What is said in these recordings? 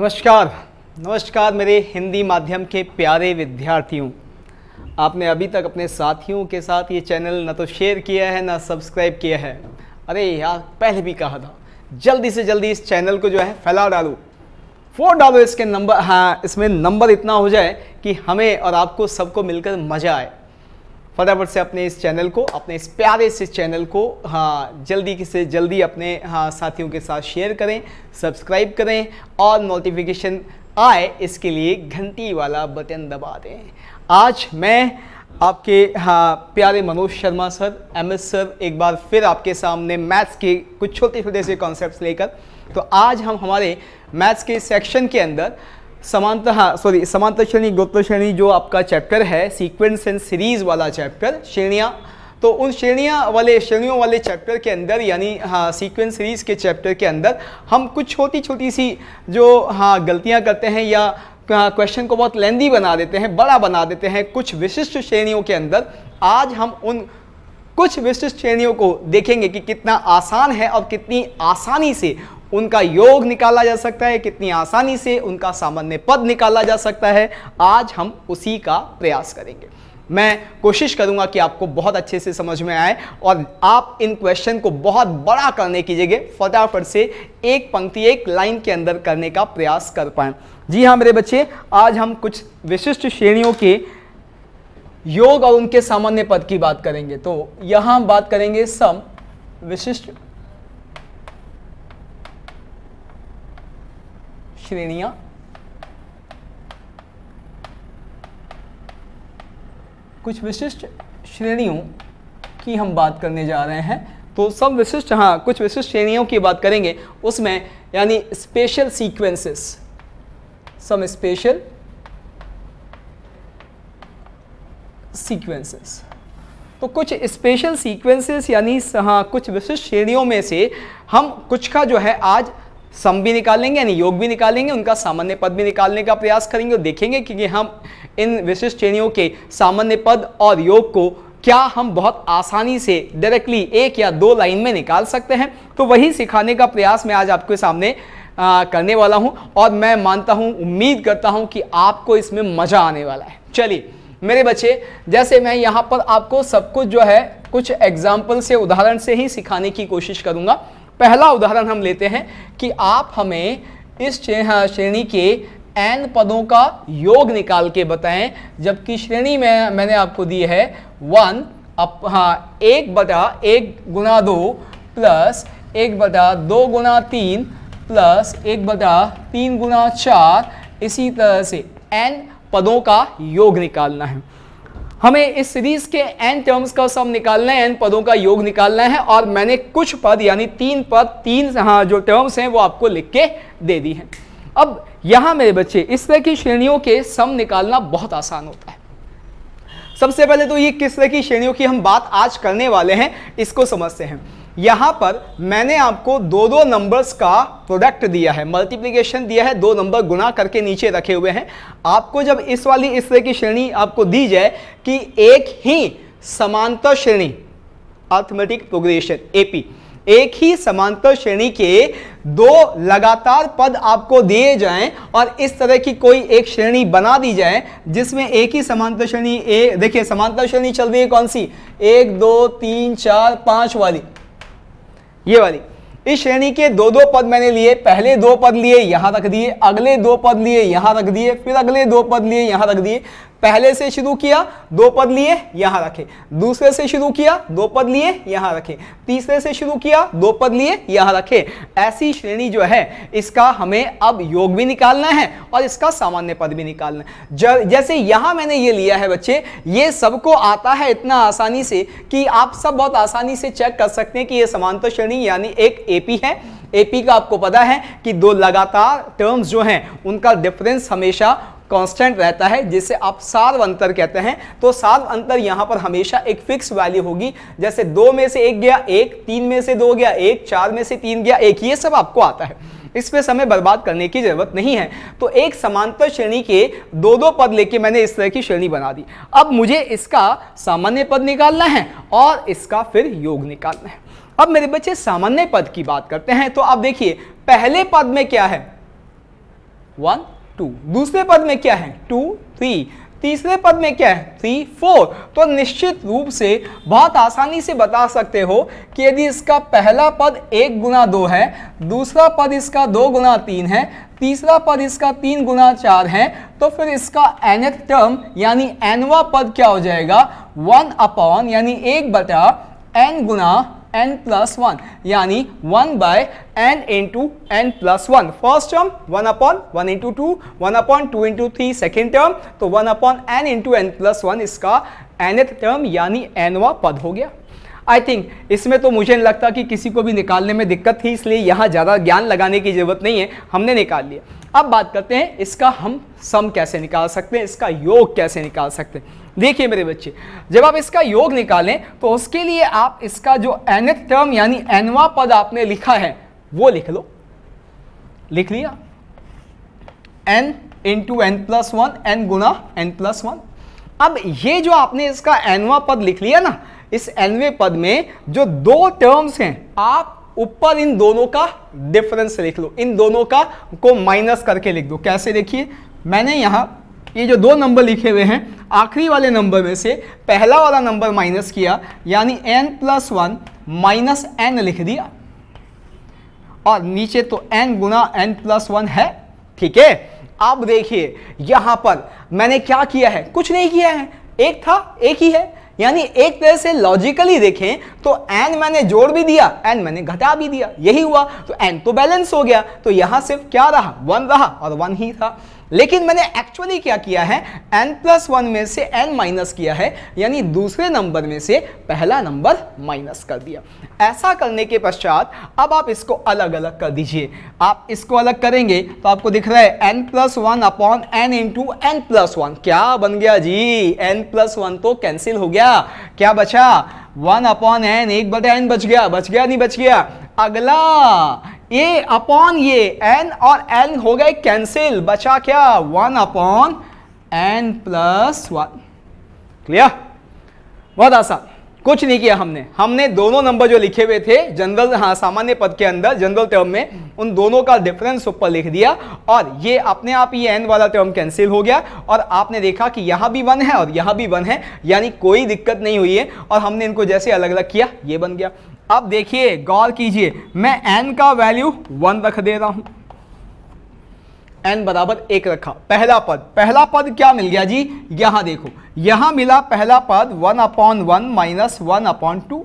नमस्कार नमस्कार मेरे हिंदी माध्यम के प्यारे विद्यार्थियों। आपने अभी तक अपने साथियों के साथ ये चैनल ना तो शेयर किया है ना सब्सक्राइब किया है। अरे यार, पहले भी कहा था जल्दी से जल्दी इस चैनल को जो है फैला डालो, फोड़ डालो इसके नंबर। हाँ, इसमें नंबर इतना हो जाए कि हमें और आपको सबको मिलकर मज़ा आए। फटाफट से अपने इस चैनल को, अपने इस प्यारे से चैनल को जल्दी से जल्दी अपने साथियों के साथ शेयर करें, सब्सक्राइब करें और नोटिफिकेशन आए इसके लिए घंटी वाला बटन दबा दें। आज मैं आपके प्यारे Manoj Sharma sir, MS sir एक बार फिर आपके सामने मैथ्स के कुछ छोटे छोटे से कॉन्सेप्ट्स लेकर। तो आज हम हमारे मैथ्स के सेक्शन के अंदर समांतर श्रेणी गुरुत्व श्रेणी जो आपका चैप्टर है, सीक्वेंस एंड सीरीज वाला चैप्टर, श्रेणियाँ। तो उन श्रेणियों वाले चैप्टर के अंदर यानी सीक्वेंस सीरीज के चैप्टर के अंदर हम कुछ छोटी छोटी सी जो गलतियाँ करते हैं या क्वेश्चन को बहुत लेंदी बना देते हैं, बड़ा बना देते हैं कुछ विशिष्ट श्रेणियों के अंदर। आज हम उन कुछ विशिष्ट श्रेणियों को देखेंगे कि कितना आसान है और कितनी आसानी से उनका योग निकाला जा सकता है, कितनी आसानी से उनका सामान्य पद निकाला जा सकता है। आज हम उसी का प्रयास करेंगे। मैं कोशिश करूंगा कि आपको बहुत अच्छे से समझ में आए और आप इन क्वेश्चन को बहुत बड़ा करने की जगह फटाफट से एक पंक्ति, एक लाइन के अंदर करने का प्रयास कर पाएं। जी हाँ मेरे बच्चे, आज हम कुछ विशिष्ट श्रेणियों के योग और उनके सामान्य पद की बात करेंगे। तो यहां हम बात करेंगे सम विशिष्ट श्रेणियां, कुछ विशिष्ट श्रेणियों की हम बात करने जा रहे हैं। तो सब विशिष्ट कुछ विशिष्ट श्रेणियों की बात करेंगे, उसमें यानी special sequences, some special sequences. तो कुछ स्पेशल सीक्वेंसेस यानी कुछ विशिष्ट श्रेणियों में से हम कुछ का जो है आज सम भी निकालेंगे यानी योग भी निकालेंगे, उनका सामान्य पद भी निकालने का प्रयास करेंगे और देखेंगे कि हम इन विशिष्ट श्रेणियों के सामान्य पद और योग को क्या हम बहुत आसानी से डायरेक्टली एक या दो लाइन में निकाल सकते हैं। तो वही सिखाने का प्रयास मैं आज आपके सामने करने वाला हूं और मैं मानता हूं, उम्मीद करता हूं कि आपको इसमें मजा आने वाला है। चलिए मेरे बच्चे, जैसे मैं यहाँ पर आपको सब कुछ जो है कुछ एग्जाम्पल से, उदाहरण से ही सिखाने की कोशिश करूंगा। पहला उदाहरण हम लेते हैं कि आप हमें इस श्रेणी के n पदों का योग निकाल के बताएं, जबकि श्रेणी में मैंने आपको दी है 1/1 गुना 2 प्लस 1/2 गुना 3 प्लस 1/3 गुना 4, इसी तरह से n पदों का योग निकालना है। हमें इस सीरीज के n टर्म्स का सम निकालना है, n पदों का योग निकालना है और मैंने कुछ पद यानी 3 जो टर्म्स हैं वो आपको लिख के दे दी हैं। अब यहां मेरे बच्चे इस तरह की श्रेणियों के सम निकालना बहुत आसान होता है। सबसे पहले तो ये किस तरह की श्रेणियों की हम बात आज करने वाले हैं इसको समझते हैं। यहां पर मैंने आपको दो नंबर्स का प्रोडक्ट दिया है, मल्टीप्लिकेशन दिया है, 2 नंबर गुना करके नीचे रखे हुए हैं। आपको जब इस तरह की श्रेणी आपको दी जाए कि एक ही समांतर श्रेणी, अरिथमेटिक प्रोग्रेशन AP, एक ही समांतर श्रेणी के 2 लगातार पद आपको दिए जाएं और इस तरह की कोई एक श्रेणी बना दी जाए जिसमें एक ही समांतर श्रेणी देखिए समांतर श्रेणी चल रही है कौन सी, 1 2 3 4 5 वाली, ये वाली। इस श्रेणी के 2 पद मैंने लिए, पहले 2 पद लिए यहां रख दिए, अगले 2 पद लिए यहां रख दिए, फिर अगले 2 पद लिए यहां रख दिए। पहले से शुरू किया, 2 पद लिए यहां रखे, दूसरे से शुरू किया, 2 पद लिए यहां रखे, तीसरे से शुरू किया, 2 पद लिए यहां रखे। ऐसी श्रेणी जो है इसका हमें अब योग भी निकालना है और इसका सामान्य पद भी निकालना है। जैसे यहां मैंने ये लिया है बच्चे, ये सबको आता है इतना आसानी से कि आप सब बहुत आसानी से चेक कर सकते हैं कि ये समांतर श्रेणी यानी एक AP है। AP का आपको पता है कि 2 लगातार टर्म्स जो हैं उनका डिफरेंस हमेशा कांस्टेंट रहता है, जिसे आप सार अंतर कहते हैं। तो सार अंतर यहां पर हमेशा एक फिक्स वैल्यू होगी। जैसे 2 में से 1 गया 1, 3 में से 2 गया 1, 4 में से 3 गया 1, ये सब आपको आता है, इस पे समय बर्बाद करने की जरूरत नहीं है। तो एक समांतर श्रेणी के 2 पद लेके मैंने इस तरह की श्रेणी बना दी। अब मुझे इसका सामान्य पद निकालना है और इसका फिर योग निकालना है। अब मेरे बच्चे सामान्य पद की बात करते हैं। तो आप देखिए पहले पद में क्या है, 1 2। दूसरे पद में क्या है 2 3। तीसरे पद में क्या है 3 4। तो निश्चित रूप से बहुत आसानी से बता सकते हो कि यदि इसका पहला पद 1 गुना 2 है, दूसरा पद इसका 2 गुना 3 है, तीसरा पद इसका 3 गुना 4 है, तो फिर इसका nth टर्म यानी nवां पद क्या हो जाएगा 1 अपॉन यानी 1 बटा n गुना n प्लस 1 यानी 1 by n into n plus 1। First term 1 upon 1 into 2, 1 upon 2 into 3 second term, तो 1 upon n into n plus 1 इसका nth टर्म यानी nवां पद हो गया। आई थिंक इसमें तो मुझे नहीं लगता कि किसी को भी निकालने में दिक्कत थी, इसलिए यहाँ ज़्यादा ज्ञान लगाने की जरूरत नहीं है, हमने निकाल लिया। अब बात करते हैं इसका हम सम कैसे निकाल सकते हैं, इसका योग कैसे निकाल सकते हैं। देखिए मेरे बच्चे, जब आप इसका योग निकालें तो उसके लिए आप इसका जो nth टर्म यानी nवां पद आपने लिखा है वो लिख लो। लिख लिया n into n plus 1, n गुना n प्लस 1। अब ये जो आपने इसका nवां पद लिख लिया ना, इस nवें पद में जो दो टर्म्स हैं आप ऊपर इन दोनों का डिफरेंस लिख लो, इन दोनों का को माइनस करके लिख दो। कैसे? देखिए मैंने यहां ये जो दो नंबर लिखे हुए हैं, आखिरी वाले नंबर में से पहला वाला नंबर माइनस किया यानी n प्लस 1 माइनस n लिख दिया, और नीचे तो n गुना n प्लस 1 है। ठीक है, अब देखिए यहां पर मैंने क्या किया है, कुछ नहीं किया है, एक था एक ही है, यानी एक तरह से लॉजिकली देखें तो n मैंने जोड़ भी दिया, n मैंने घटा भी दिया, यही हुआ। तो n तो बैलेंस हो गया, तो यहां सिर्फ क्या रहा 1 रहा और 1 ही था। लेकिन मैंने एक्चुअली क्या किया है, n प्लस 1 में से n माइनस किया है, यानी दूसरे नंबर में से पहला नंबर माइनस कर दिया। ऐसा करने के पश्चात अब आप इसको अलग अलग कर दीजिए। आप इसको अलग करेंगे तो आपको दिख रहा है n plus 1 upon n into n plus 1। क्या बन गया जी, n प्लस 1 तो कैंसिल हो गया, क्या बचा 1 अपॉन n, 1 बटा n बच गया, बच गया नहीं बच गया। अगला ये अपॉन ये n और n हो गए कैंसिल, बचा क्या 1 अपॉन n प्लस 1। क्लियर? बहुत आसान, कुछ नहीं किया हमने दोनों नंबर जो लिखे हुए थे जनरल, हाँ सामान्य पद के अंदर जनरल टर्म में, उन दोनों का डिफरेंस ऊपर लिख दिया और ये अपने आप ये n वाला टर्म कैंसिल हो गया। और आपने देखा कि यहाँ भी 1 है और यहाँ भी 1 है, यानी कोई दिक्कत नहीं हुई है, और हमने इनको जैसे अलग अलग किया ये बन गया। अब देखिए गौर कीजिए, मैं n का वैल्यू 1 रख दे रहा हूं, n बराबर 1 रखा। पहला पद क्या मिल गया जी, यहां देखो, यहां मिला पहला पद 1 अपॉन 1 माइनस 1 अपॉन 2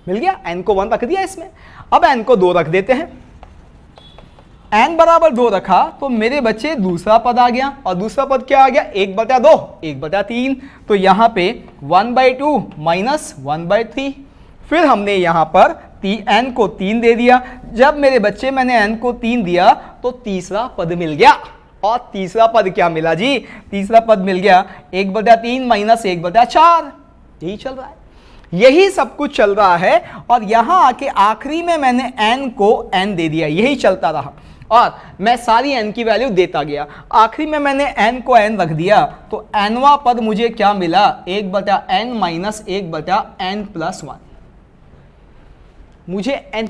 मिल गया, n को 1 रख दिया इसमें। अब n को 2 रख देते हैं, n बराबर 2 रखा तो मेरे बच्चे दूसरा पद आ गया, और दूसरा पद क्या आ गया 1 बटा 2, 1 बटा 3। तो यहां पे 1/2 माइनस 1/3। फिर हमने यहां पर n को 3 दे दिया। जब मेरे बच्चे मैंने n को 3 दिया तो तीसरा पद मिल गया, और तीसरा पद क्या मिला जी, तीसरा पद मिल गया 1/3 माइनस 1/4। यही चल रहा है, यही सब कुछ चल रहा है, और यहां आके आखिरी में मैंने n को n दे दिया, यही चलता रहा और मैं सारी n की वैल्यू देता गया। आखिरी में मैंने n को n रख दिया तो nवां पद मुझे क्या मिला 1/n माइनस 1/n प्लस 1। मुझे n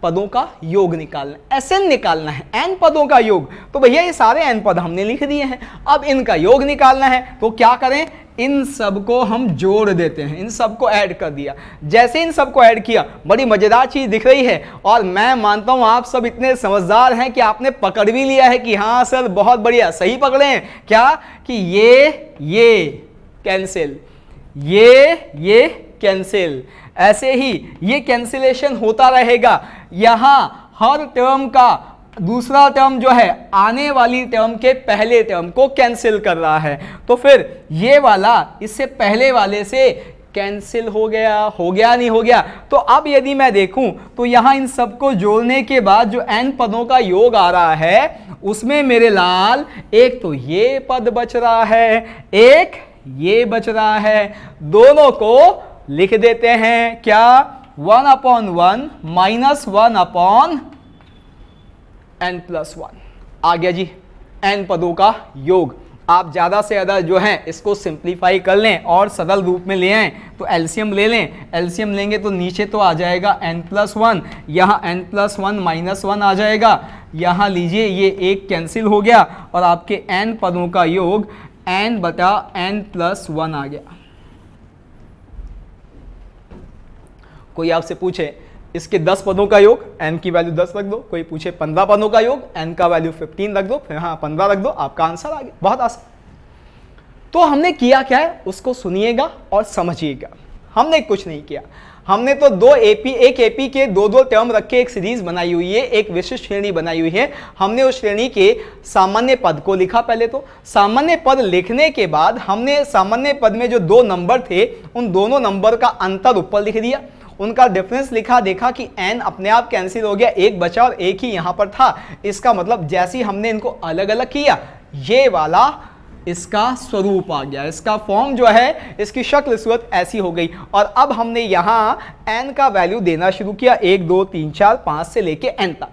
पदों का योग निकालना है, Sn निकालना है, n पदों का योग। तो भैया ये सारे n पद हमने लिख दिए हैं, अब इनका योग निकालना है तो क्या करें, इन सबको हम जोड़ देते हैं, इन सबको ऐड कर दिया। जैसे इन सबको ऐड किया बड़ी मजेदार चीज दिख रही है, और मैं मानता हूं आप सब इतने समझदार हैं कि आपने पकड़ भी लिया है कि हाँ सर बहुत बढ़िया, सही पकड़े हैं क्या, कि ये कैंसिल, ये कैंसिल, ऐसे ही ये कैंसिलेशन होता रहेगा। यहां हर टर्म का दूसरा टर्म जो है आने वाली टर्म के पहले टर्म को कैंसिल कर रहा है, तो फिर ये वाला इससे पहले वाले से कैंसिल हो गया नहीं हो गया। तो अब यदि मैं देखूं तो यहां इन सबको जोड़ने के बाद जो n पदों का योग आ रहा है उसमें मेरे लाल एक तो ये पद बच रहा है, एक ये बच रहा है, दोनों को लिख देते हैं क्या 1/1 माइनस 1/n प्लस 1 आ गया जी n पदों का योग। आप ज़्यादा से ज़्यादा जो है इसको सिंप्लीफाई कर लें और सरल रूप में ले आएँ, तो एलसीएम ले लें। एलसीएम लेंगे तो नीचे तो आ जाएगा n+1, यहाँ n+1 -1 आ जाएगा, यहाँ लीजिए ये एक कैंसिल हो गया और आपके n पदों का योग n/n+1 आ गया। कोई आपसे पूछे इसके 10 पदों का योग, n की वैल्यू 10 रख दो। कोई पूछे 15 पदों का योग, n का वैल्यू 15 रख दो, फिर हाँ 15 रख दो, आपका आंसर आ गया। बहुत आसान। तो हमने किया क्या है उसको सुनिएगा और समझिएगा। हमने कुछ नहीं किया, हमने तो एक एपी के दो टर्म रख के एक सीरीज बनाई हुई है, एक विशिष्ट श्रेणी बनाई हुई है। हमने उस श्रेणी के सामान्य पद को लिखा। पहले तो सामान्य पद लिखने के बाद हमने सामान्य पद में जो 2 नंबर थे उन दोनों नंबर का अंतर ऊपर लिख दिया, उनका डिफरेंस लिखा, देखा कि n अपने आप कैंसिल हो गया, एक बचा और एक ही यहां पर था। इसका मतलब जैसे ही हमने इनको अलग अलग किया ये वाला इसका स्वरूप आ गया, इसका फॉर्म जो है, इसकी शक्ल सूरत ऐसी हो गई। और अब हमने यहां n का वैल्यू देना शुरू किया, 1 2 3 4 5 से लेके n तक।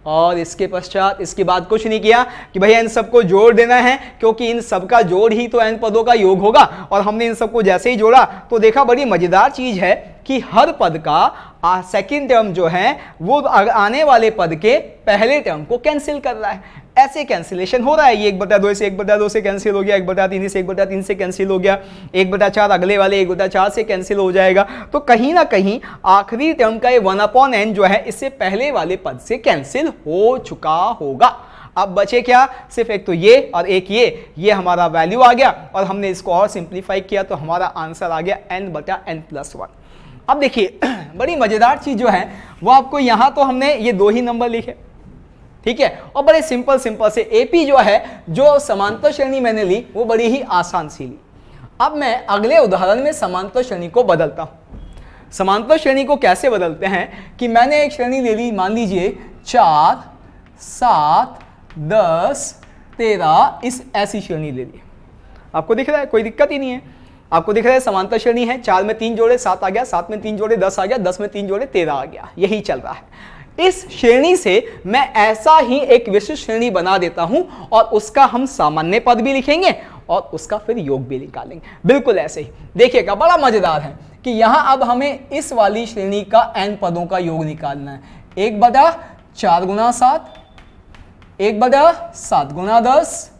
और इसके पश्चात इसके बाद कुछ नहीं किया कि भैया इन सबको जोड़ देना है, क्योंकि इन सबका जोड़ ही तो n पदों का योग होगा। और हमने इन सबको जैसे ही जोड़ा तो देखा बड़ी मजेदार चीज है कि हर पद का सेकंड टर्म जो है वो आने वाले पद के पहले टर्म को कैंसिल कर रहा है। ऐसे कैंसिलेशन हो रहा है, ये 1/2 से 1/2 से कैंसिल हो गया, 1/3 से 1/3 से कैंसिल हो गया, 1/4 अगले वाले 1/4 से कैंसिल हो जाएगा। तो कहीं ना कहीं आखिरी टर्म का ये 1/n जो है इससे पहले वाले पद से कैंसिल हो चुका होगा। अब बचे क्या, सिर्फ एक तो ये और एक ये हमारा वैल्यू आ गया और हमने इसको और सिंप्लीफाई किया तो हमारा आंसर आ गया n/n+1। अब देखिए बड़ी मजेदार चीज जो है वो आपको यहां तो हमने ये 2 ही नंबर लिखे, ठीक है, और बड़े सिंपल से एपी जो है जो समांतर श्रेणी मैंने ली वो बड़ी ही आसान सी ली। अब मैं अगले उदाहरण में समांतर श्रेणी को बदलता हूं। समांतर श्रेणी को कैसे बदलते हैं कि मैंने एक श्रेणी ले ली, मान लीजिए 4 7 10 13, इस ऐसी श्रेणी ले ली। आपको दिख रहा है, कोई दिक्कत ही नहीं है। आपको दिख रहा है समांतर श्रेणी है, 4 में 3 जोड़े 7 आ गया, 7 में 3 जोड़े 10 आ गया, 10 में 3 जोड़े 13 आ गया, यही चल रहा है। इस श्रेणी से मैं ऐसा ही एक विशिष्ट श्रेणी बना देता हूं और उसका हम सामान्य पद भी लिखेंगे और उसका फिर योग भी निकालेंगे, बिल्कुल ऐसे ही। देखिएगा बड़ा मजेदार है कि यहां अब हमें इस वाली श्रेणी का n पदों का योग निकालना है। 1/4 गुना 7, 1/7 गुना 10,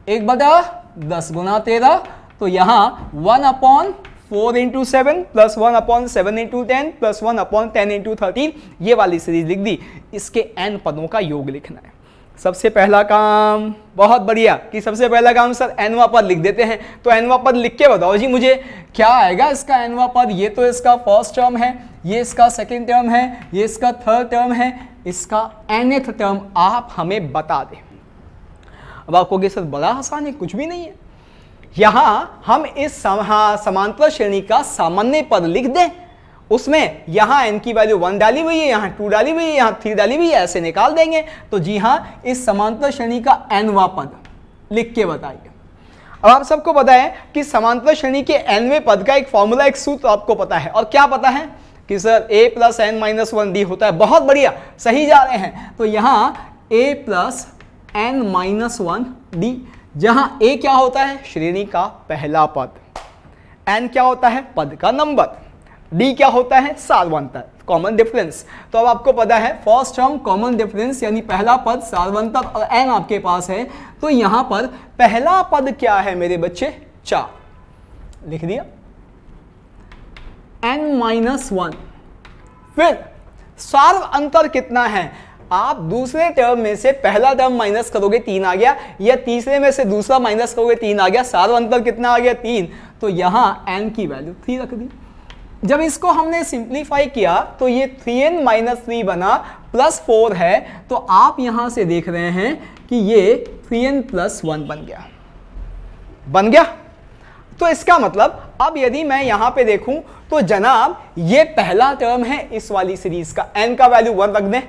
1/10 गुना 13, तो यहां 1/4 into 7 plus 1/7 into 10 plus 1/10 into 13, ये वाली सीरीज लिख दी। इसके n पदों का योग लिखना है। सबसे पहला काम, बहुत बढ़िया, कि सबसे पहला काम सर nवां पद लिख देते हैं। तो nवां पद लिख के बताओ जी मुझे क्या आएगा इसका nवां पद। ये तो इसका फर्स्ट टर्म है, ये इसका सेकेंड टर्म है, ये इसका थर्ड टर्म है, इसका nth टर्म आप हमें बता दें। अब आपको कहोगे सर बड़ा आसान है, कुछ भी नहीं है। यहां हम इस समांतर श्रेणी का सामान्य पद लिख दें, उसमें यहां n की वैल्यू 1 डाली हुई है, यहां 2 डाली हुई है, यहां 3 डाली हुई है, ऐसे निकाल देंगे। तो जी हां, इस समांतर श्रेणी का nवां पद लिख के बताइए। अब आप सबको पता है कि समांतर श्रेणी के nवें पद का एक फॉर्मूला, एक सूत्र आपको पता है। और क्या पता है कि सर a + n - 1d होता है। बहुत बढ़िया, सही जा रहे हैं। तो यहां a + n - 1d, जहां a क्या होता है, श्रेणी का पहला पद, n क्या होता है, पद का नंबर, d क्या होता है, सार्वंतर, कॉमन डिफरेंस। तो अब आपको पता है फर्स्ट टर्म कॉमन डिफरेंस यानी पहला पद सार्वंतर और n आपके पास है। तो यहां पर पहला पद क्या है मेरे बच्चे, 4 लिख दिया, n - 1। फिर सार्वंतर कितना है, आप दूसरे टर्म में से पहला टर्म माइनस करोगे 3 आ गया, या तीसरे में से दूसरा माइनस करोगे 3 आ गया, सार्वंतर कितना आ गया, 3। तो यहां n की वैल्यू 3 रख दी। जब इसको हमने सिंप्लीफाई किया तो ये 3n - 3 बना, +4 है। तो आप यहां से देख रहे हैं कि ये 3n + 1 बन गया। तो इसका मतलब अब यदि मैं यहां पे देखूं तो जनाब ये पहला टर्म है इस वाली सीरीज का, n का वैल्यू 1 रख दें,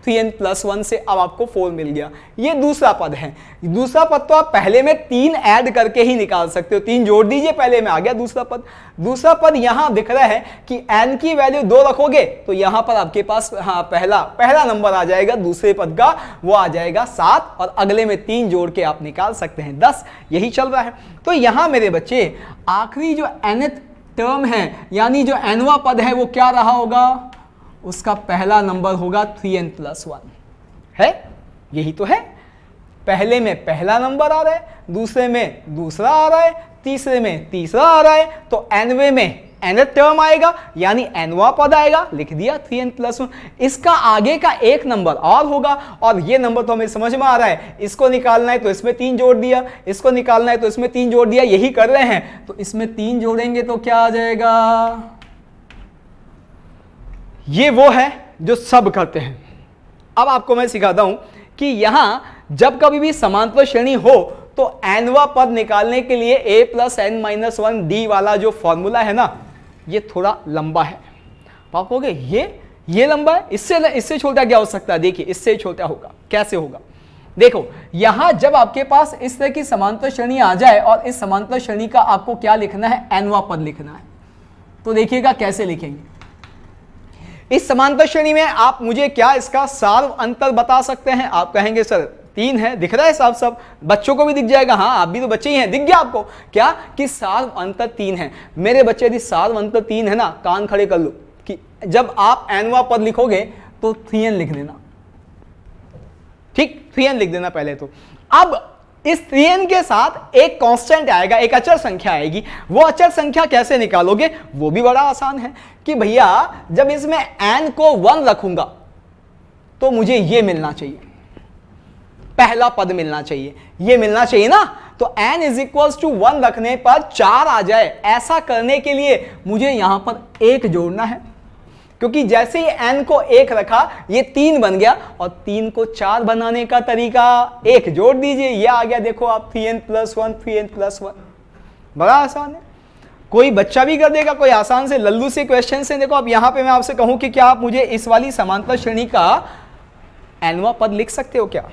3n+1 से अब आपको 4 मिल गया। ये दूसरा पद है। दूसरा पद तो आप पहले में 3 ऐड करके ही निकाल सकते हो, 3 जोड़ दीजिए, पहले में आ गया दूसरा पद। दूसरा पद यहां दिख रहा है कि n की वैल्यू 2 रखोगे तो यहां पर आपके पास पहला नंबर आ जाएगा दूसरे पद का, वो आ जाएगा 7 और अगले में 3 जोड़ के आप निकाल सकते हैं 10। यही चल रहा है। तो यहां मेरे बच्चे आखिरी जो nth टर्म है यानी जो nवां पद है वो क्या रहा होगा, उसका पहला नंबर होगा 3n+1 है। यही तो है, पहले में पहला नंबर आ रहा है, दूसरे में दूसरा आ रहा है, तीसरे में तीसरा आ रहा है, तो nवें में nth टर्म आएगा यानी nवां पद आएगा, लिख दिया 3n+1। इसका आगे का एक नंबर और होगा और ये नंबर तो हमें समझ में आ रहा है, इसको निकालना है तो इसमें 3 जोड़ दिया, इसको निकालना है तो इसमें 3 जोड़ दिया, यही कर रहे हैं। तो इसमें 3 जोड़ेंगे तो क्या आ जाएगा, ये वो है जो सब करते हैं। अब आपको मैं सिखाता हूं कि यहां जब कभी भी समांतर श्रेणी हो तो nवां पद निकालने के लिए a+n-1d वाला जो फॉर्मूला है ना, ये थोड़ा लंबा है। आप कहोगे ये लंबा है, इससे छोटा क्या हो सकता है? देखिए इससे छोटा होगा, कैसे होगा देखो। यहां जब आपके पास इस तरह की समांतर श्रेणी आ जाए और इस समांतर श्रेणी का आपको क्या लिखना है, nवां पद लिखना है, तो देखिएगा कैसे लिखेंगे। इस समांतर श्रेणी में आप मुझे क्या इसका सार्व अंतर बता सकते हैं? आप कहेंगे सर 3 है, दिख रहा है साफ साफ, बच्चों को भी दिख जाएगा। हाँ आप भी तो बच्चे ही हैं, दिख गया आपको क्या कि सार्व अंतर 3 है। मेरे बच्चे यदि सार्व अंतर 3 है ना, कान खड़े कर लो कि जब आप nवां पद लिखोगे तो 3n लिख देना, ठीक 3n लिख देना पहले तो। अब इस 3n के साथ एक कांस्टेंट आएगा, एक अचर संख्या आएगी। वो अचर संख्या कैसे निकालोगे, वो भी बड़ा आसान है कि भैया जब इसमें n को 1 रखूंगा तो मुझे ये मिलना चाहिए, पहला पद मिलना चाहिए, ये मिलना चाहिए ना। तो n = 1 रखने पर 4 आ जाए, ऐसा करने के लिए मुझे यहां पर 1 जोड़ना है, क्योंकि जैसे ही n को 1 रखा ये 3 बन गया और 3 को 4 बनाने का तरीका 1 जोड़ दीजिए, ये आ गया। देखो आप 3n+1 3n+1, बड़ा आसान है, कोई बच्चा भी कर देगा, कोई आसान से लल्लू से क्वेश्चन से। देखो अब यहां पे मैं आपसे कहूं कि क्या आप मुझे इस वाली समांतर श्रेणी का nवां पद लिख सकते हो क्या?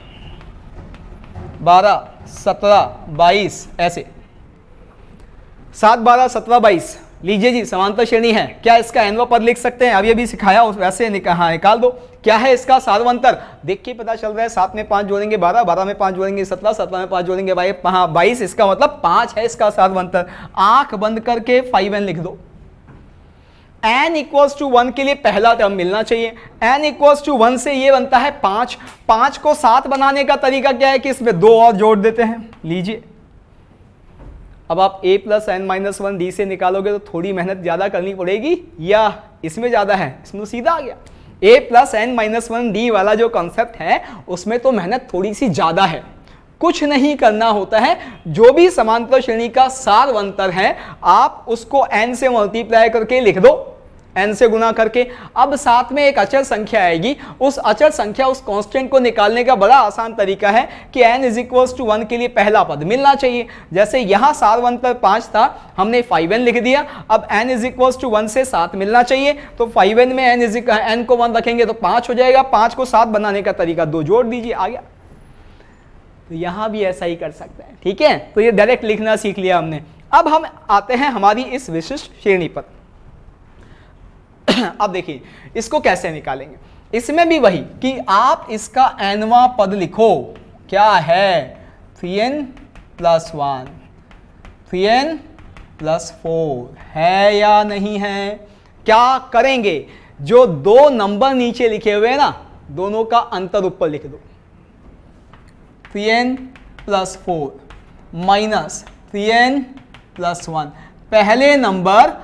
12 17 22 ऐसे 7 12 17 22 लीजिए जी, समांतर श्रेणी है, क्या इसका nवां पद लिख सकते हैं? अभी अभी सिखाया वैसे निकाल दो। क्या है इसका सार्वंतर, देख के पता चल रहा है। 7 में 5 जोड़ेंगे 12, 12 में 5 जोड़ेंगे 17, 17 में 5 जोड़ेंगे 22, इसका मतलब 5 है इसका सार्वंतर। आंख बंद करके 5n लिख दो। n = 1 के लिए पहला टर्म मिलना चाहिए, n = 1 से ये बनता है 5। 5 को 7 बनाने का तरीका क्या है कि इसमें 2 और जोड़ देते हैं। लीजिए अब आप a+n-1d से निकालोगे तो थोड़ी मेहनत ज्यादा करनी पड़ेगी, या इसमें ज्यादा है? इसमें तो सीधा आ गया। a+n-1d वाला जो कॉन्सेप्ट है उसमें तो मेहनत थोड़ी सी ज्यादा है, कुछ नहीं करना होता है। जो भी समांतर श्रेणी का सार्वंतर है आप उसको n से मल्टीप्लाई करके लिख दो, n से गुना करके। अब साथ में एक अचर संख्या आएगी, उस अचर संख्या उस कांस्टेंट को निकालने का बड़ा आसान तरीका है कि n = 1 के लिए पहला पद मिलना चाहिए। जैसे यहां सार्वंतर 5 था, हमने 5n लिख दिया। अब n = 1 से 7 मिलना चाहिए, तो 5n में n को 1 रखेंगे तो 5 हो जाएगा। 5 को 7 बनाने का तरीका 2 जोड़ दीजिए, आ गया। तो यहां भी ऐसा ही कर सकते हैं, ठीक है। तो ये डायरेक्ट लिखना सीख लिया हमने। अब हम आते हैं हमारी इस विशिष्ट श्रेणी पर। अब देखिए इसको कैसे निकालेंगे। इसमें भी वही कि आप इसका nवां पद लिखो, क्या है 3n+1 3n+4 है या नहीं है। क्या करेंगे, जो 2 नंबर नीचे लिखे हुए हैं ना, दोनों का अंतर ऊपर लिख दो। 3n+4 माइनस 3n+1, पहले नंबर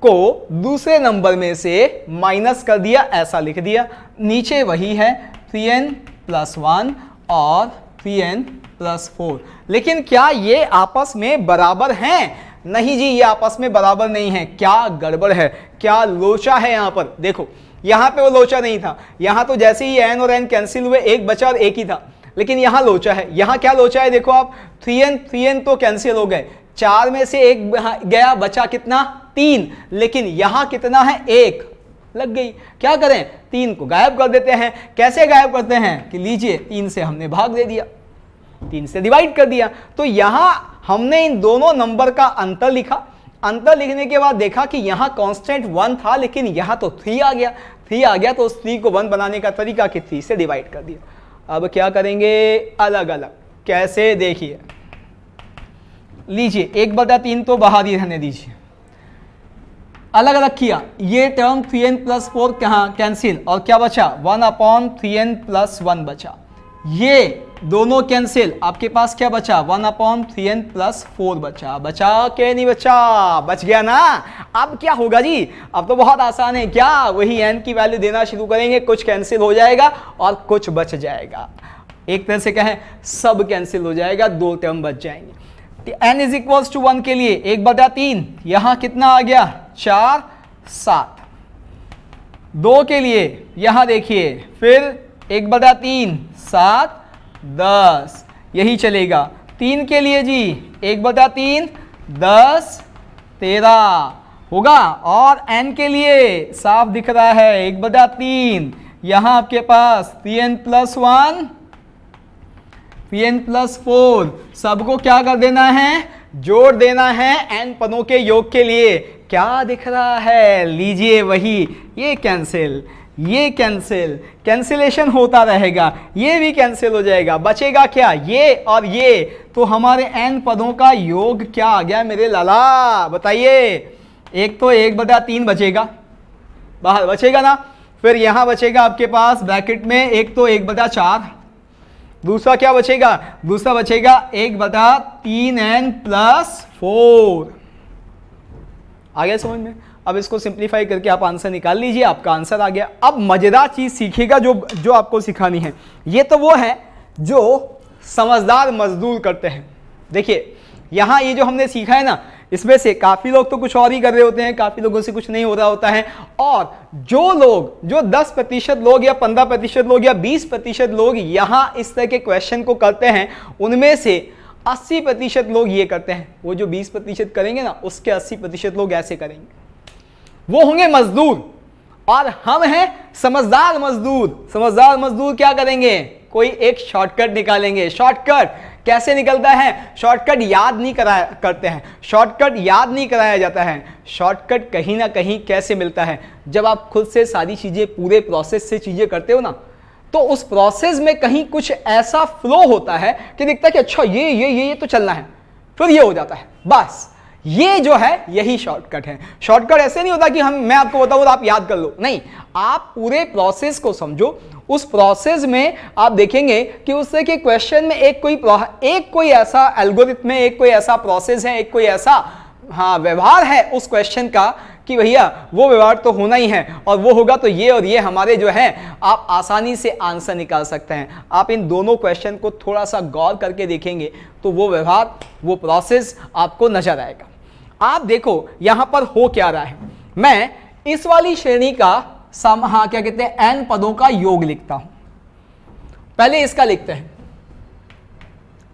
को दूसरे नंबर में से माइनस कर दिया, ऐसा लिख दिया। नीचे वही है 3n+1 और 3n+4। लेकिन क्या ये आपस में बराबर हैं? नहीं जी, ये आपस में बराबर नहीं है। क्या गड़बड़ है, क्या लोचा है यहाँ पर? देखो यहाँ पे वो लोचा नहीं था, यहाँ तो जैसे ही n और n कैंसिल हुए एक बचा और एक ही था, लेकिन यहाँ लोचा है। यहाँ क्या लोचा है, देखो आप 3n तो कैंसिल हो गए, 4 में से एक गया, बचा कितना 3, लेकिन यहां कितना है 1, लग गई। क्या करें, 3 को गायब कर देते हैं। कैसे गायब करते हैं कि लीजिए 3 से हमने भाग दे दिया, 3 से डिवाइड कर दिया। तो यहां हमने इन दोनों नंबर का अंतर लिखा। अंतर लिखने के बाद देखा कि यहां कांस्टेंट 1 था, लेकिन यहां तो 3 आ गया। 3 आ गया तो उस 3 को 1 बनाने का तरीका कि 3 से डिवाइड कर दिया। अब क्या करेंगे, अलग अलग। कैसे, देखिए लीजिए 1/3 तो बाहर ही रहने दीजिए, अलग अलग किया। ये टर्म 3n+4 कहाँ कैंसिल, और क्या बचा 1/3n+1 बचा। ये दोनों कैंसिल, आपके पास क्या बचा 1/3n+4 बचा। बचा के नहीं बचा, बच गया ना। अब क्या होगा जी, अब तो बहुत आसान है। क्या, वही n की वैल्यू देना शुरू करेंगे, कुछ कैंसिल हो जाएगा और कुछ बच जाएगा। एक तरह से कहें सब कैंसिल हो जाएगा, 2 टर्म बच जाएंगे। n = 1 के लिए 1/3, यहां कितना आ गया 4, 7। 2 के लिए यहां देखिए फिर 1/3, 7, 10, यही चलेगा। 3 के लिए जी 1/3, 10, 13 होगा। और n के लिए साफ दिख रहा है 1/3, यहां आपके पास 3n+1, 3n+4, सबको क्या कर देना है, जोड़ देना है n पदों के योग के लिए। क्या दिख रहा है, लीजिए वही, ये कैंसिल, ये कैंसिल, कैंसिलेशन होता रहेगा, ये भी कैंसिल हो जाएगा। बचेगा क्या, ये और ये। तो हमारे n पदों का योग क्या आ गया मेरे लाला, बताइए। एक तो 1/3 बचेगा, बाहर बचेगा ना। फिर यहां बचेगा आपके पास ब्रैकेट में एक तो 1/4, दूसरा क्या बचेगा, दूसरा बचेगा 1/3n+4। आ गया समझ में। अब इसको सिंप्लीफाई करके आप आंसर निकाल लीजिए, आपका आंसर आ गया। अब मजेदार चीज सीखिएगा जो आपको सिखानी है। ये तो वो है जो समझदार मजदूर करते हैं। देखिए यहां ये जो हमने सीखा है ना, इसमें से काफी लोग तो कुछ और ही कर रहे होते हैं, काफी लोगों से कुछ नहीं हो रहा होता है। और जो 10% लोग या 15% लोग या 20% लोग यहां इस तरह के क्वेश्चन को करते हैं, उनमें से 80% लोग ये करते हैं। वो जो 20% करेंगे ना, उसके 80% लोग ऐसे करेंगे। वो होंगे मजदूर और हम हैं समझदार मजदूर। समझदार मजदूर क्या करेंगे, कोई एक शॉर्टकट निकालेंगे। शॉर्टकट कैसे निकलता है, शॉर्टकट याद नहीं करते हैं, शॉर्टकट याद नहीं कराया जाता है। शॉर्टकट कहीं ना कहीं कैसे मिलता है, जब आप खुद से सारी चीजें पूरे प्रोसेस से चीजें करते हो ना, तो उस प्रोसेस में कहीं कुछ ऐसा फ्लो होता है कि दिखता है कि अच्छा ये तो चलना है, फिर ये हो जाता है। बस ये जो है यही शॉर्टकट है। शॉर्टकट ऐसे नहीं होता कि मैं आपको बताऊं तो आप याद कर लो, नहीं, आप पूरे प्रोसेस को समझो। उस प्रोसेस में आप देखेंगे कि उस तरह के क्वेश्चन में एक कोई ऐसा एल्गोरिथम है, एक कोई ऐसा प्रोसेस है, एक कोई ऐसा व्यवहार है उस क्वेश्चन का कि भैया वो व्यवहार तो होना ही है, और वो होगा तो ये और ये हमारे जो है, आप आसानी से आंसर निकाल सकते हैं। आप इन दोनों क्वेश्चन को थोड़ा सा गौर करके देखेंगे तो वो व्यवहार, वो प्रोसेस आपको नजर आएगा। आप देखो यहां पर हो क्या रहा है। मैं इस वाली श्रेणी का क्या कहते हैं, n पदों का योग लिखता हूं। पहले इसका लिखते हैं,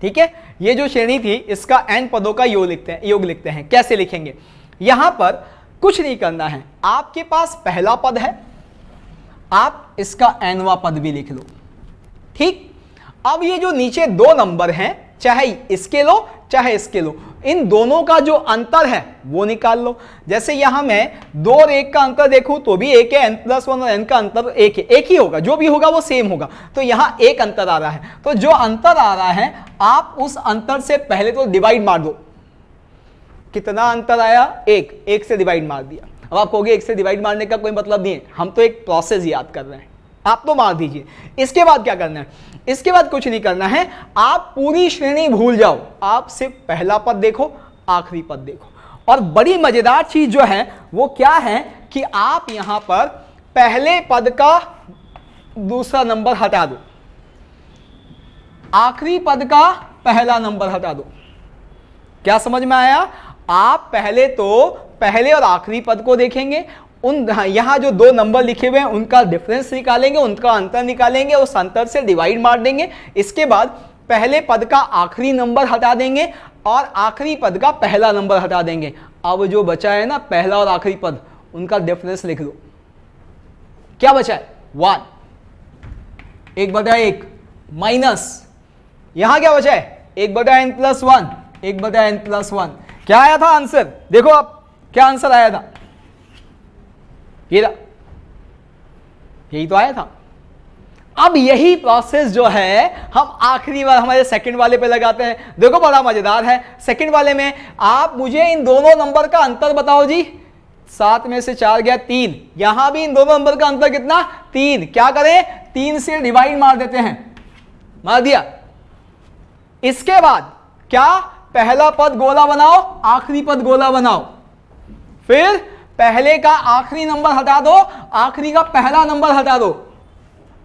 ठीक है। ये जो श्रेणी थी इसका n पदों का योग लिखते हैं। कैसे लिखेंगे, यहां पर कुछ नहीं करना है। आपके पास पहला पद है, आप इसका nवां पद भी लिख लो, ठीक। अब ये जो नीचे 2 नंबर हैं, चाहे इसके लो चाहे इसके लो, इन दोनों का जो अंतर है वो निकाल लो। जैसे यहां मैं 2 और 1 का अंतर देखूं तो भी 1 है, n+1 और n का अंतर 1 है, एक ही होगा, जो भी होगा वो सेम होगा। तो यहां 1 अंतर आ रहा है, तो जो अंतर आ रहा है आप उस अंतर से पहले तो डिवाइड मार दो। कितना अंतर आया, 1 से डिवाइड मार दिया। अब आप कहोगे 1 से डिवाइड मारने का कोई मतलब नहीं है, हम तो एक प्रोसेस याद कर रहे हैं, आप तो मार दीजिए। इसके बाद क्या करना है, इसके बाद कुछ नहीं करना है, आप पूरी श्रेणी भूल जाओ, आप सिर्फ पहला पद देखो, आखिरी पद देखो। और बड़ी मजेदार चीज जो है वो क्या है कि आप यहां पर पहले पद का दूसरा नंबर हटा दो, आखिरी पद का पहला नंबर हटा दो। क्या समझ में आया, आप पहले तो पहले और आखिरी पद को देखेंगे, यहां जो 2 नंबर लिखे हुए हैं उनका डिफरेंस निकालेंगे, उनका अंतर निकालेंगे, उस अंतर से डिवाइड मार देंगे। इसके बाद पहले पद का आखिरी नंबर हटा देंगे और आखिरी पद का पहला नंबर हटा देंगे। अब जो बचा है ना पहला और आखिरी पद, उनका डिफरेंस लिख लो। क्या बचा है 1, 1/1 माइनस यहां क्या बचा है 1/n+1, 1/n+1। क्या आया था आंसर, देखो आप क्या आंसर आया था, यही तो आया था। अब यही प्रोसेस जो है हम आखिरी बार हमारे सेकंड वाले पे लगाते हैं। देखो बड़ा मजेदार है, सेकंड वाले में आप मुझे इन दोनों नंबर का अंतर बताओ जी। 7 में से 4 गया 3, यहां भी इन दोनों नंबर का अंतर कितना 3। क्या करें 3 से डिवाइड मार देते हैं, मार दिया। इसके बाद क्या पहला पद गोला बनाओ, आखिरी पद गोला बनाओ, फिर पहले का आखिरी नंबर हटा दो, आखिरी का पहला नंबर हटा दो।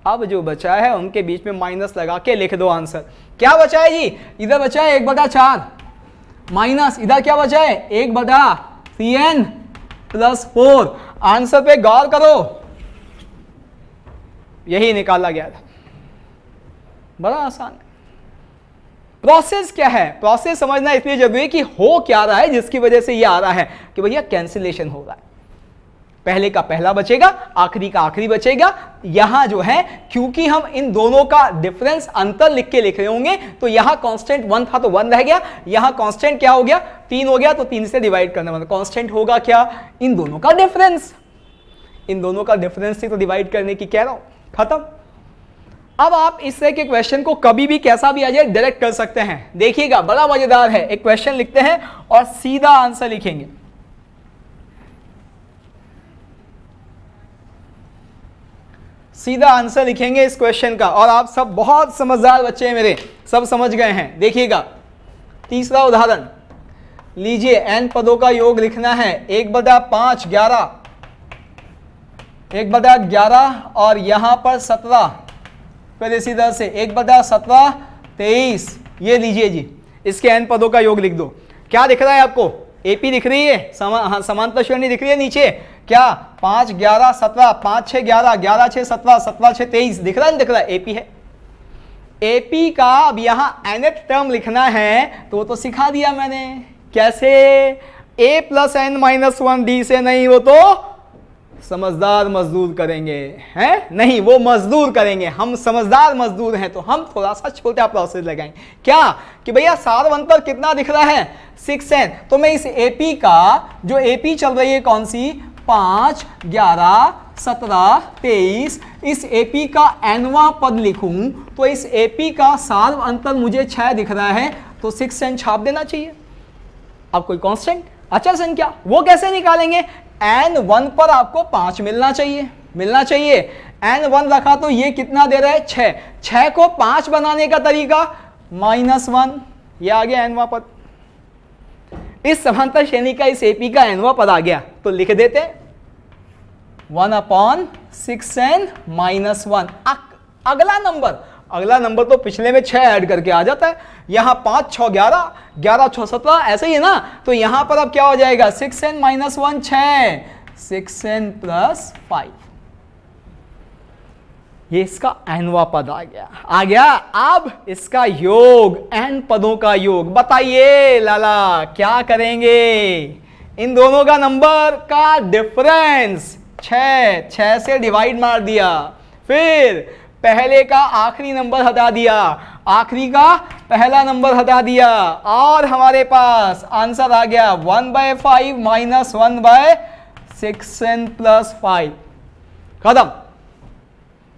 अब जो बचा है उनके बीच में माइनस लगा के लिख दो आंसर। क्या बचा है जी, इधर बचा है 1/4 माइनस इधर क्या बचा है 1/3n+4। आंसर पे गौर करो, यही निकाला गया था। बड़ा आसान। प्रोसेस क्या है, प्रोसेस समझना इसलिए जरूरी है कि हो क्या रहा है जिसकी वजह से ये आ रहा है कि भैया कैंसिलेशन हो रहा है। पहले का पहला बचेगा, आखिरी का आखिरी बचेगा। यहां जो है क्योंकि हम इन दोनों का डिफरेंस अंतर लिख के लिख रहे होंगे तो यहां कांस्टेंट 1 था तो 1 रह गया, यहां कांस्टेंट क्या हो गया 3 हो गया, तो 3 से डिवाइड करना मतलब कांस्टेंट होगा क्या इन दोनों का डिफरेंस। इन दोनों का डिफरेंस से तो डिवाइड करने की कह रहा हूं, खत्म। अब आप इस तरह के क्वेश्चन को कभी भी कैसा भी आ जाए डायरेक्ट कर सकते हैं। देखिएगा बड़ा मजेदार है, एक क्वेश्चन लिखते हैं और सीधा आंसर लिखेंगे। सीधा आंसर लिखेंगे इस क्वेश्चन का। और आप सब बहुत समझदार बच्चे हैं मेरे, सब समझ गए हैं। देखिएगा तीसरा उदाहरण लीजिए, n पदों का योग लिखना है 1/5 11, 1/11 और यहां पर 17, फिर इसी तरह से 1/17 23। ये लीजिए जी, इसके n पदों का योग लिख दो। क्या दिख रहा है आपको, एपी दिख रही है, समांतर श्रेणी दिख रही है नीचे। क्या 5 11 17, 5 6 11, 11 6 17, 17 6 23 दिख रहा है, दिख रहा है, एपी है। एपी का अब यहां nth टर्म लिखना है तो वो तो सिखा दिया मैंने कैसे, a + n-1 d से नहीं, वो तो समझदार मजदूर करेंगे हैं, नहीं वो मजदूर करेंगे, हम समझदार मजदूर हैं तो हम थोड़ा सा छोटा प्रोसेस लगाएंगे। क्या कि भैया सारवंतर कितना दिख रहा है 6n, तो मैं इस एपी का जो एपी चल रही है कौन सी 5 11 17 23, इस एपी का nवां पद लिखूं तो इस एपी का सारवंतर मुझे 6 दिख रहा है तो 6n छाप देना चाहिए। अब कोई कांस्टेंट अचर संख्या वो कैसे निकालेंगे, n1 पर आपको 5 मिलना चाहिए, n1 रखा तो ये कितना दे रहा है 6, 6 को 5 बनाने का तरीका -1, ये आ गया nवां पद। इस समांतर श्रेणी का इस एपी का nवां पद आ गया तो लिख देते 1/6n - 1। अगला नंबर तो पिछले में 6 ऐड करके आ जाता है, यहां 5 6 11, 11 6 17 ऐसे ही है ना, तो यहां पर अब क्या हो जाएगा 6n - 1 6, 6n + 5, ये इसका nवां पद आ गया। अब इसका योग n पदों का योग बताइए लाला क्या करेंगे, इन दोनों का नंबर का डिफरेंस 6 से डिवाइड मार दिया, फिर पहले का आखिरी नंबर हटा दिया, आखिरी का पहला नंबर हटा दिया और हमारे पास आंसर आ गया 1/5 - 1/6n + 5। खत्म।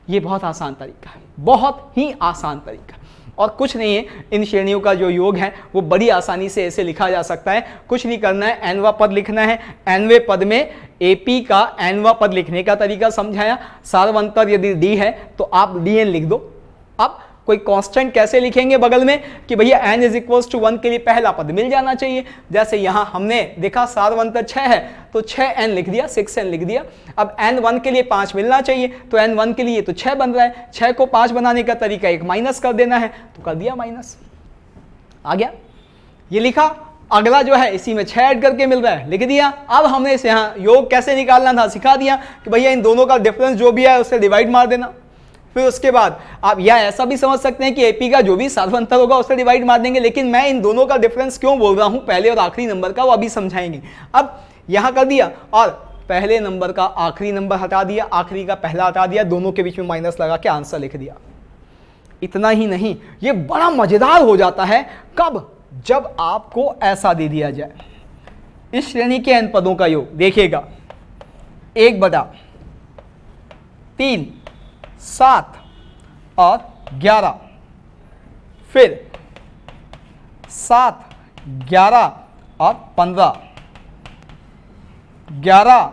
ये बहुत आसान तरीका है, बहुत ही आसान तरीका और कुछ नहीं है। इन श्रेणियों का जो योग है वो बड़ी आसानी से ऐसे लिखा जा सकता है। कुछ नहीं करना है, nवां पद लिखना है, nवें पद में एपी का nवां पद लिखने का तरीका समझाया। सारवंतर यदि d है तो आप dn लिख दो। अब कोई कांस्टेंट कैसे लिखेंगे बगल में कि भैया n = 1 के लिए पहला पद मिल जाना चाहिए। जैसे यहां हमने देखा सारवंतर 6 है तो 6n लिख दिया, 6n लिख दिया। अब n1 के लिए 5 मिलना चाहिए तो n1 के लिए तो 6 बन रहा है, 6 को 5 बनाने का तरीका एक माइनस कर देना है तो कर दिया माइनस, आ गया, ये लिखा। अगला जो है इसी में 6 ऐड करके मिल रहा है, लिख दिया। अब हमने इसे यहाँ योग कैसे निकालना था सिखा दिया कि भैया इन दोनों का डिफरेंस जो भी है उससे डिवाइड मार देना। फिर उसके बाद आप या ऐसा भी समझ सकते हैं कि एपी का जो भी सारवंतर होगा उससे डिवाइड मार देंगे, लेकिन मैं इन दोनों का डिफरेंस क्यों बोल रहा हूं पहले और आखिरी नंबर का वो अभी समझाएंगे। अब यहां कर दिया और पहले नंबर का आखिरी नंबर हटा दिया, आखिरी का पहला हटा दिया, दोनों के बीच में माइनस लगा के आंसर लिख दिया। इतना ही नहीं, ये बड़ा मजेदार हो जाता है कब, जब आपको ऐसा दे दिया जाए, इस श्रेणी के n पदों का योग देखिएगा 1/3, 7 और 11, फिर 7, 11 और 15, 11,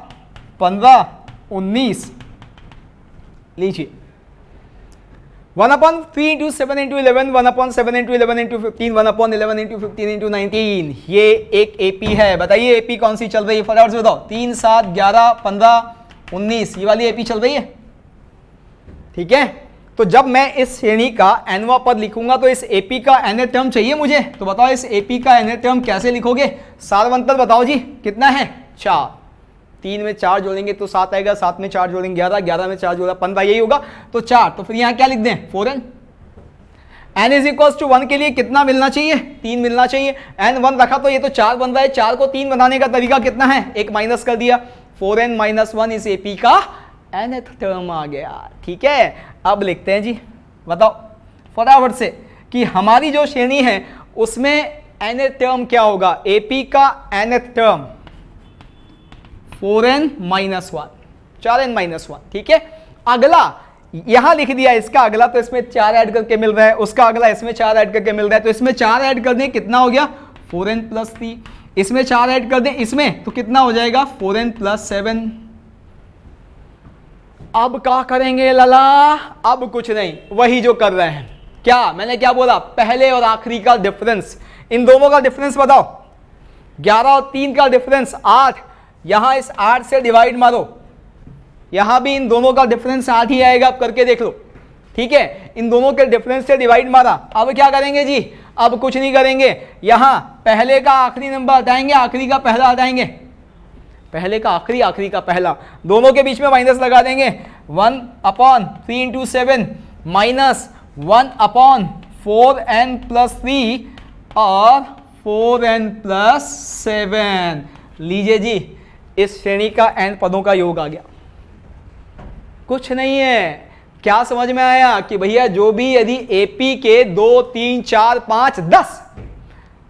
15, 19, लीजिए 1/3 into 7 into 11, 1/7 into 11 into 15, 1/11 into 15 into 19, ये एक एपी है। बताइए एपी कौन सी चल रही है, फटाफट से बताओ। 3, 7, 11, 15, 19, ये वाली एपी चल रही है, ठीक है। तो जब मैं इस श्रेणी का nवां पद लिखूंगा तो इस एपी का nth टर्म चाहिए मुझे, तो बताओ इस एपी का nth टर्म कैसे लिखोगे। सारवंतर बताओ जी कितना है, 4, 3 में 4 जोड़ेंगे तो 7 आएगा, 7 में 4 जोड़ेंगे 11, 11 में 4 जोड़ा 15, यही होगा। तो 4, तो फिर यहाँ क्या लिख दें 4n। n is equal to 1 के लिए कितना मिलना चाहिए, 3 मिलना चाहिए। n 1 रखा तो ये तो 4 बन रहा है, 4 को 3 बनाने का तरीका कितना है, एक माइनस कर दिया, 4n - 1 इस एपी का nth टर्म आ गया, ठीक है। अब लिखते हैं जी, बताओ फटाफट से कि हमारी जो श्रेणी है उसमें nth टर्म क्या होगा, एपी का nth टर्म 4n - 1, 4n - 1, ठीक है। अगला यहां लिख दिया, इसका अगला तो इसमें 4 ऐड करके मिल रहा है, उसका अगला इसमें 4 ऐड करके मिल रहा है, तो इसमें 4 ऐड कर दें कितना हो गया 4n + 3, इसमें 4 ऐड कर दें इसमें तो कितना हो जाएगा 4n + 7। अब क्या करेंगे लला, अब कुछ नहीं, वही जो कर रहे हैं। क्या मैंने क्या बोला, पहले और आखिरी का डिफरेंस, इन दोनों का डिफरेंस बताओ। 11 और 3 का डिफरेंस 8, यहां इस 8 से डिवाइड मारो, यहां भी इन दोनों का डिफरेंस 8 ही आएगा, अब करके देख लो, ठीक है। इन दोनों के डिफरेंस से डिवाइड मारा, अब क्या करेंगे जी, अब कुछ नहीं करेंगे, यहां पहले का आखिरी नंबर हटाएंगे, आखिरी का पहला हटाएंगे, पहले का आखिरी, आखिरी का पहला, दोनों के बीच में माइनस लगा देंगे। 1/3 into 7 माइनस 1/4n + 3 और 4n + 7, लीजिए जी इस श्रेणी का n पदों का योग आ गया। कुछ नहीं है, क्या समझ में आया कि भैया जो भी यदि एपी के 2, 3, 4, 5, 10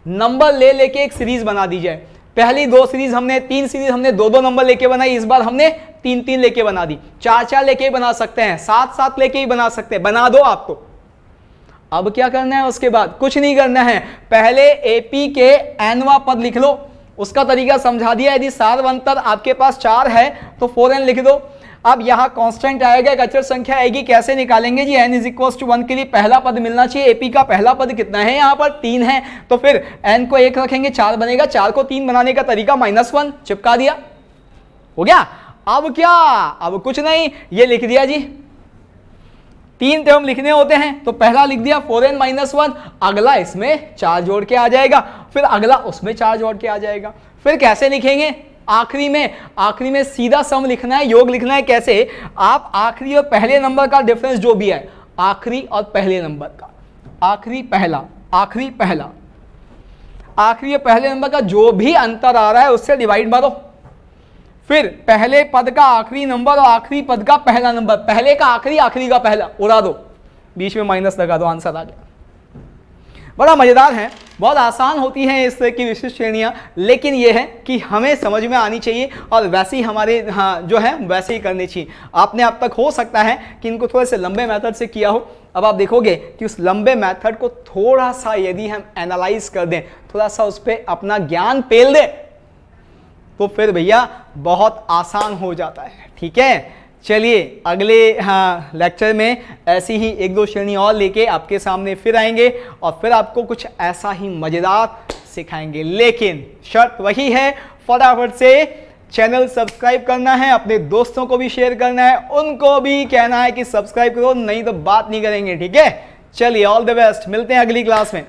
नंबर ले लेके एक सीरीज बना दी जाए, पहली 2 सीरीज हमने, 3 सीरीज हमने 2-2 नंबर लेके बनाई, इस बार हमने 3-3 लेके बना दी, 4-4 लेके ही बना सकते हैं, 7-7 लेके ही बना सकते हैं, बना दो आप तो। अब क्या करना है उसके बाद, कुछ नहीं करना है, पहले एपी के nवां पद लिख लो, उसका तरीका समझा दिया। यदि सारवंतर आपके पास 4 है तो 4n लिख दो। अब यहां कांस्टेंट आएगा, एक अचर संख्या आएगी, कैसे निकालेंगे जी, n = 1 के लिए पहला पद मिलना चाहिए, एपी का पहला पद कितना है, यहां पर 3 है, तो फिर n को 1 रखेंगे 4 बनेगा, 4 को 3 बनाने का तरीका -1, चिपका दिया, हो गया। अब क्या, अब कुछ नहीं, ये लिख दिया जी, 3 टर्म लिखने होते हैं तो पहला लिख दिया 4n - 1, अगला इसमें 4 जोड़ के आ जाएगा, फिर अगला उसमें 4 जोड़ के आ जाएगा। फिर कैसे लिखेंगे, आखिरी में सीधा सम लिखना है, योग लिखना है। कैसे, आप आखिरी और पहले नंबर का डिफरेंस जो भी है, आखिरी और पहले नंबर का, आखिरी पहला, आखिरी पहला, आखिरी और पहले नंबर का जो भी अंतर आ रहा है उससे डिवाइड मारो, फिर पहले पद का आखिरी नंबर और आखिरी पद का पहला नंबर, पहले का आखिरी, आखिरी का पहला, उड़ा दो, बीच में माइनस लगा दो, आंसर आ गया। बड़ा मजेदार है, बहुत आसान होती हैं इस तरह की विशिष्ट श्रेणियां, लेकिन यह है कि हमें समझ में आनी चाहिए और वैसे ही हमारे जो है वैसे ही करनी चाहिए। आपने अब तक हो सकता है कि इनको थोड़े से लंबे मेथड से किया हो, अब आप देखोगे कि उस लंबे मेथड को थोड़ा सा यदि हम एनालाइज कर दें, थोड़ा सा उस पर अपना ज्ञान पेल दें, तो फिर भैया बहुत आसान हो जाता है, ठीक है। चलिए अगले लेक्चर में ऐसी ही 1-2 श्रेणी और लेके आपके सामने फिर आएंगे और फिर आपको कुछ ऐसा ही मज़ेदार सिखाएंगे, लेकिन शर्त वही है, फटाफट से चैनल सब्सक्राइब करना है, अपने दोस्तों को भी शेयर करना है, उनको भी कहना है कि सब्सक्राइब करो, नहीं तो बात नहीं करेंगे, ठीक है। चलिए ऑल द बेस्ट, मिलते हैं अगली क्लास में।